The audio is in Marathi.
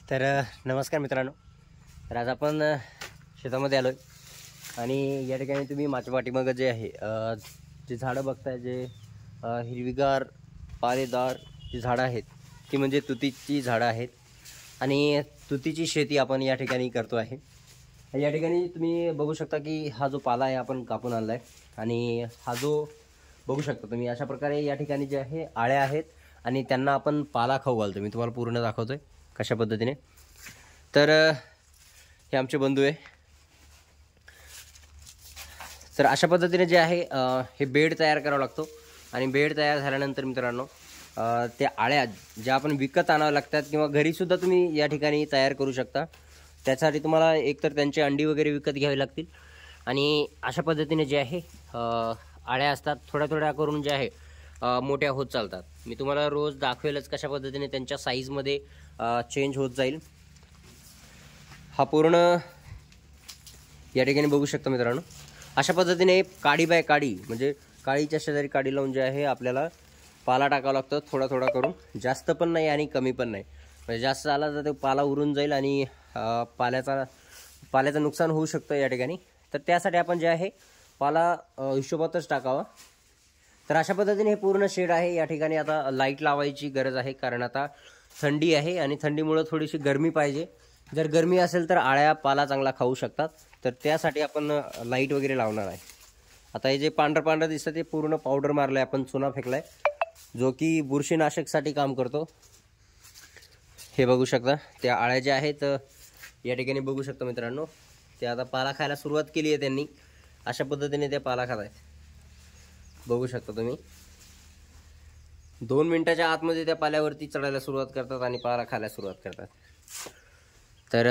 तर नमस्कार मित्रांनो. तर आज आपण शेतामध्ये आलो आहे आणि या ठिकाणी तुम्ही माझ्या पाठीमागं जे आहे जे झाडं बघताय, जे हिरवीगार पालेदार जी झाडं आहेत ती म्हणजे तुतीची झाडं आहेत आणि तुतीची शेती आपण या ठिकाणी करतो आहे. या ठिकाणी तुम्ही बघू शकता की हा जो पाला आहे आपण कापून आणला आहे आणि हा जो बघू शकता तुम्ही अशा प्रकारे या ठिकाणी जे आहे आळ्या आहेत आणि त्यांना आपण पाला खाऊ घालतो. मी तुम्हाला पूर्ण दाखवतोय कशा पद्धतीने. तर हे आमचे बंधू आहे. तर अशा पद्धतीने जे आहे हे बेड तयार करावा लागतो आणि बेड तयार झाल्यानंतर मित्रांनो त्या आळ्या ज्या आपण विकत आणाव्या लागतात किंवा घरीसुद्धा तुम्ही या ठिकाणी तयार करू शकता. त्यासाठी तुम्हाला एकतर त्यांची अंडी वगैरे विकत घ्यावी लागतील आणि अशा पद्धतीने जे आहे आळ्या असतात थोड्या थोड्या करून जे आहे मोठ्या होत चालतात. मी तुम्हाला रोज दाखवेलच कशा पद्धतीने त्यांच्या साईजमध्ये चेंज होत जाईल. हा पूर्ण या ठिकाणी बघू शकता मित्रांनो. अशा पद्धतीने काडी बाय काडी म्हणजे काडीच्या शेजारी काडी लावून जे आहे आपल्याला पाला टाकावा लागतो थोडा थोडा करून. जास्त पण नाही आणि कमी पण नाही. म्हणजे जास्त आला तर ते पाला उरून जाईल आणि पाल्याचं नुकसान होऊ शकतं या ठिकाणी. तर त्यासाठी आपण जे आहे पाला हिशोबातच टाकावा. तर अशा पद्धतीने हे पूर्ण शेड आहे. या ठिकाणी आता लाईट लावायची गरज आहे कारण आता थंडी आहे आणि थंडीमुळे थोडीशी गरमी पाहिजे. जर गरमी असेल तर आळ्या पाला चांगला खाऊ शकतात. तर त्यासाठी आपण लाईट वगैरे लावणार आहे. आता हे जे पांढरं पांढरं दिसतं ते पूर्ण पावडर मारलं आहे, आपण चुना फेकला आहे जो की बुरशीनाशकसाठी काम करतो. हे बघू शकता त्या आळ्या ज्या आहेत या ठिकाणी बघू शकता मित्रांनो. ते आता पाला खायला सुरुवात केली आहे त्यांनी. अशा पद्धतीने ते पाला खात आहेत बघू शकता तुम्ही. 2 मिनिटाच्या आतमध्ये त्या पाल्यावरती चढायला सुरुवात करतात आणि पाला खायला सुरुवात करतात. तर